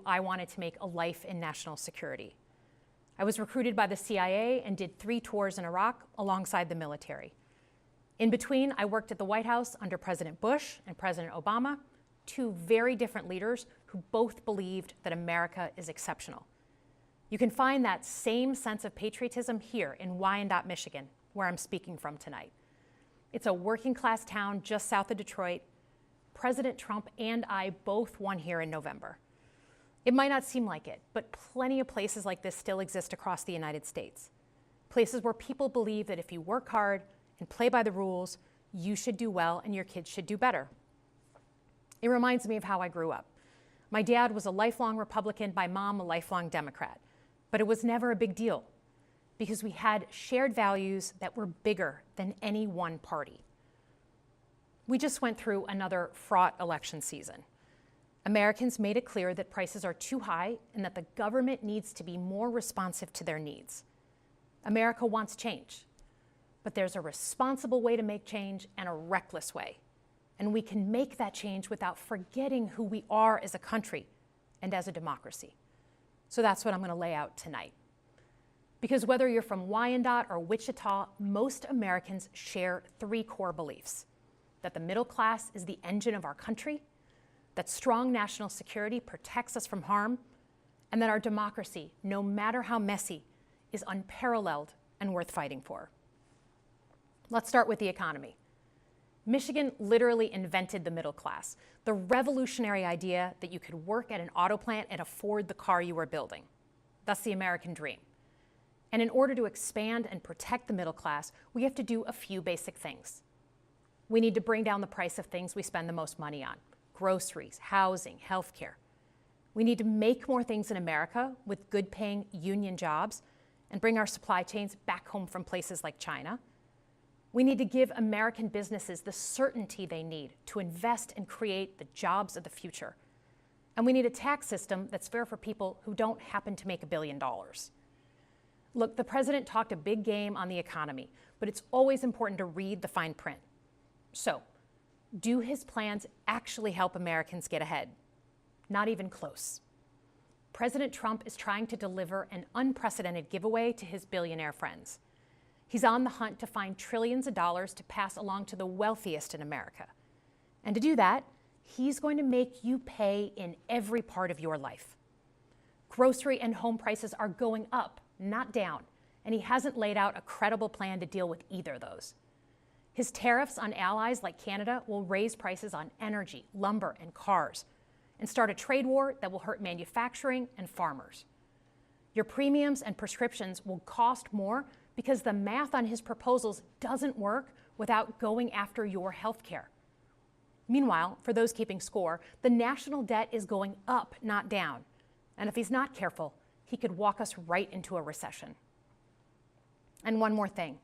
I wanted to make a life in national security. I was recruited by the CIA and did 3 tours in Iraq alongside the military. In between, I worked at the White House under President Bush and President Obama, 2 very different leaders who both believed that America is exceptional. You can find that same sense of patriotism here in Wyandotte, Michigan, where I'm speaking from tonight. It's a working class town just south of Detroit. President Trump and I both won here in November. It might not seem like it, but plenty of places like this still exist across the United States. Places where people believe that if you work hard and play by the rules, you should do well and your kids should do better. It reminds me of how I grew up. My dad was a lifelong Republican, my mom a lifelong Democrat. But it was never a big deal because we had shared values that were bigger than any one party. We just went through another fraught election season. Americans made it clear that prices are too high and that the government needs to be more responsive to their needs. America wants change, but there's a responsible way to make change and a reckless way. And we can make that change without forgetting who we are as a country and as a democracy. So that's what I'm going to lay out tonight. Because whether you're from Wyandotte or Wichita, most Americans share 3 core beliefs: that the middle class is the engine of our country, that strong national security protects us from harm, and that our democracy, no matter how messy, is unparalleled and worth fighting for. Let's start with the economy. Michigan literally invented the middle class, the revolutionary idea that you could work at an auto plant and afford the car you were building. That's the American dream. And in order to expand and protect the middle class, we have to do a few basic things. We need to bring down the price of things we spend the most money on: groceries, housing, healthcare. We need to make more things in America with good-paying union jobs and bring our supply chains back home from places like China. We need to give American businesses the certainty they need to invest and create the jobs of the future. And we need a tax system that's fair for people who don't happen to make $1 billion. Look, the president talked a big game on the economy, but it's always important to read the fine print. So, do his plans actually help Americans get ahead? Not even close. President Trump is trying to deliver an unprecedented giveaway to his billionaire friends. He's on the hunt to find trillions of dollars to pass along to the wealthiest in America. And to do that, he's going to make you pay in every part of your life. Grocery and home prices are going up, not down, and he hasn't laid out a credible plan to deal with either of those. His tariffs on allies like Canada will raise prices on energy, lumber, and cars, and start a trade war that will hurt manufacturing and farmers. Your premiums and prescriptions will cost more because the math on his proposals doesn't work without going after your health care. Meanwhile, for those keeping score, the national debt is going up, not down. And if he's not careful, he could walk us right into a recession. And one more thing.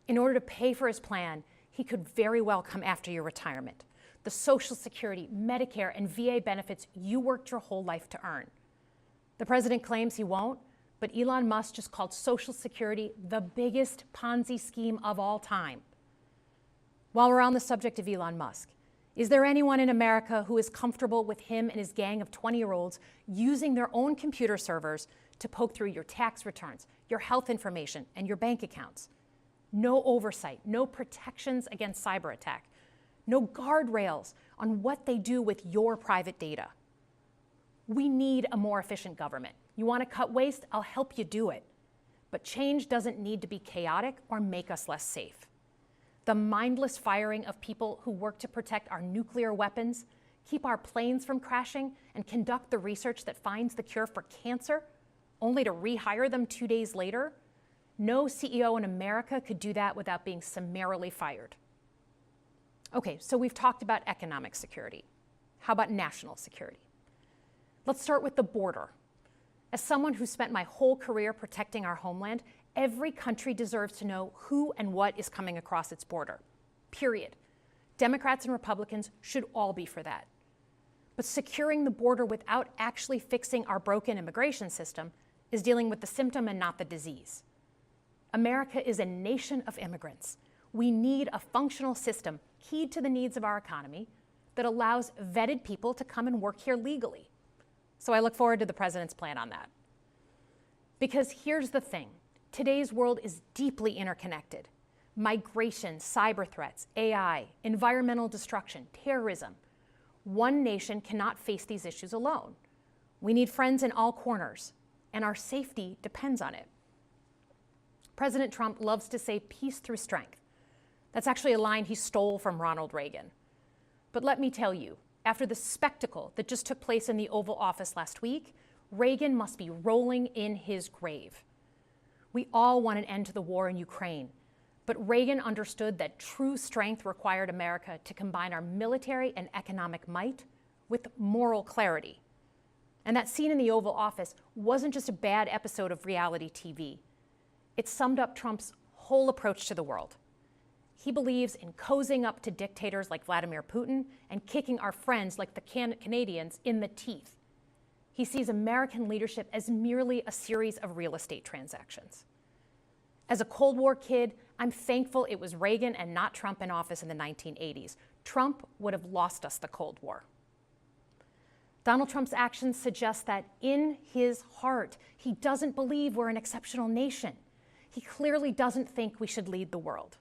In order to pay for his plan, he could very well come after your retirement, the Social Security, Medicare, and VA benefits you worked your whole life to earn. The president claims he won't, but Elon Musk just called Social Security the biggest Ponzi scheme of all time. While we're on the subject of Elon Musk, is there anyone in America who is comfortable with him and his gang of 20-year-olds using their own computer servers to poke through your tax returns, your health information, and your bank accounts? No oversight, no protections against cyber attack, no guardrails on what they do with your private data. We need a more efficient government. You want to cut waste? I'll help you do it. But change doesn't need to be chaotic or make us less safe. The mindless firing of people who work to protect our nuclear weapons, keep our planes from crashing, and conduct the research that finds the cure for cancer, only to rehire them 2 days later? No CEO in America could do that without being summarily fired. Okay, so we've talked about economic security. How about national security? Let's start with the border. As someone who spent my whole career protecting our homeland, every country deserves to know who and what is coming across its border, period. Democrats and Republicans should all be for that. But securing the border without actually fixing our broken immigration system is dealing with the symptom and not the disease. America is a nation of immigrants. We need a functional system keyed to the needs of our economy that allows vetted people to come and work here legally. So I look forward to the president's plan on that. Because here's the thing, today's world is deeply interconnected. Migration, cyber threats, AI, environmental destruction, terrorism. One nation cannot face these issues alone. We need friends in all corners, and our safety depends on it. President Trump loves to say peace through strength. That's actually a line he stole from Ronald Reagan. But let me tell you, after the spectacle that just took place in the Oval Office last week, Reagan must be rolling in his grave. We all want an end to the war in Ukraine, but Reagan understood that true strength required America to combine our military and economic might with moral clarity. And that scene in the Oval Office wasn't just a bad episode of reality TV. It summed up Trump's whole approach to the world. He believes in cozying up to dictators like Vladimir Putin and kicking our friends like the Canadians in the teeth. He sees American leadership as merely a series of real estate transactions. As a Cold War kid, I'm thankful it was Reagan and not Trump in office in the 1980s. Trump would have lost us the Cold War. Donald Trump's actions suggest that in his heart, he doesn't believe we're an exceptional nation. He clearly doesn't think we should lead the world.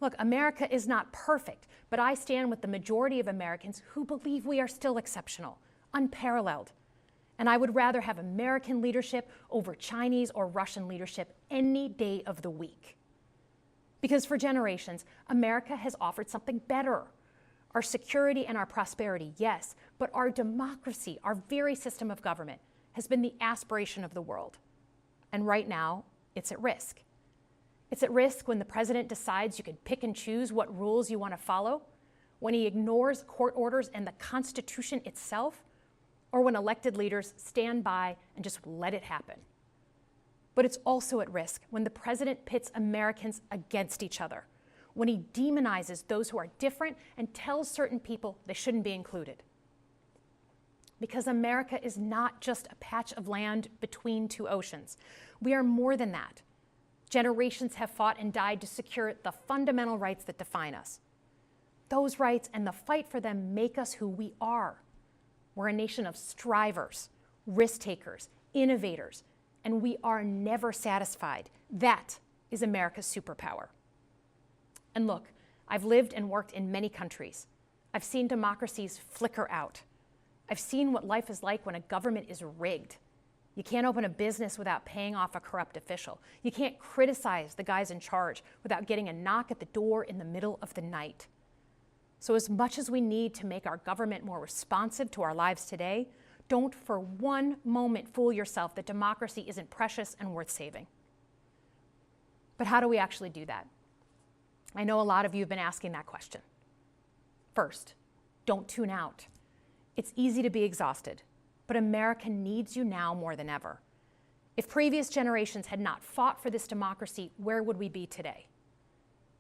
Look, America is not perfect, but I stand with the majority of Americans who believe we are still exceptional, unparalleled. And I would rather have American leadership over Chinese or Russian leadership any day of the week. Because for generations, America has offered something better. Our security and our prosperity, yes, but our democracy, our very system of government, has been the aspiration of the world. And right now, it's at risk. It's at risk when the president decides you can pick and choose what rules you want to follow, when he ignores court orders and the Constitution itself, or when elected leaders stand by and just let it happen. But it's also at risk when the president pits Americans against each other, when he demonizes those who are different and tells certain people they shouldn't be included. Because America is not just a patch of land between two oceans. We are more than that. Generations have fought and died to secure the fundamental rights that define us. Those rights and the fight for them make us who we are. We're a nation of strivers, risk takers, innovators, and we are never satisfied. That is America's superpower. And look, I've lived and worked in many countries. I've seen democracies flicker out. I've seen what life is like when a government is rigged. You can't open a business without paying off a corrupt official. You can't criticize the guys in charge without getting a knock at the door in the middle of the night. So as much as we need to make our government more responsive to our lives today, don't for one moment fool yourself that democracy isn't precious and worth saving. But how do we actually do that? I know a lot of you have been asking that question. First, don't tune out. It's easy to be exhausted, but America needs you now more than ever. If previous generations had not fought for this democracy, where would we be today?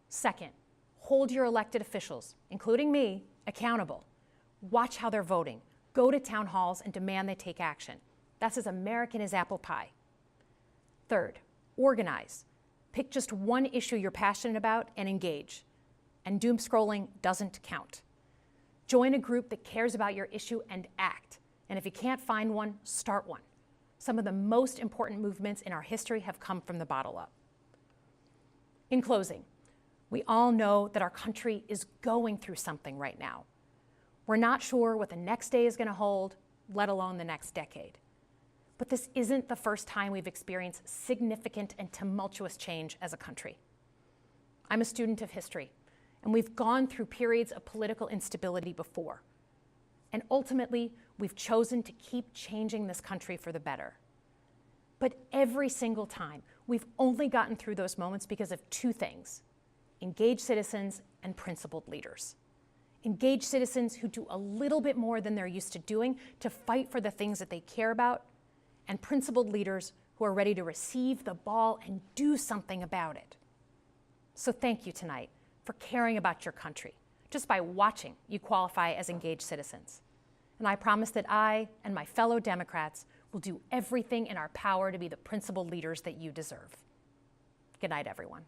Second, hold your elected officials, including me, accountable. Watch how they're voting. Go to town halls and demand they take action. That's as American as apple pie. Third, organize. Pick just one issue you're passionate about and engage. And doom scrolling doesn't count. Join a group that cares about your issue and act. And if you can't find one, start one. Some of the most important movements in our history have come from the bottom up. In closing, we all know that our country is going through something right now. We're not sure what the next day is going to hold, let alone the next decade. But this isn't the first time we've experienced significant and tumultuous change as a country. I'm a student of history, and we've gone through periods of political instability before. And ultimately, we've chosen to keep changing this country for the better. But every single time, we've only gotten through those moments because of two things: engaged citizens and principled leaders. Engaged citizens who do a little bit more than they're used to doing to fight for the things that they care about, and principled leaders who are ready to receive the ball and do something about it. So thank you tonight for caring about your country. Just by watching, you qualify as engaged citizens. And I promise that I and my fellow Democrats will do everything in our power to be the principled leaders that you deserve. Good night, everyone.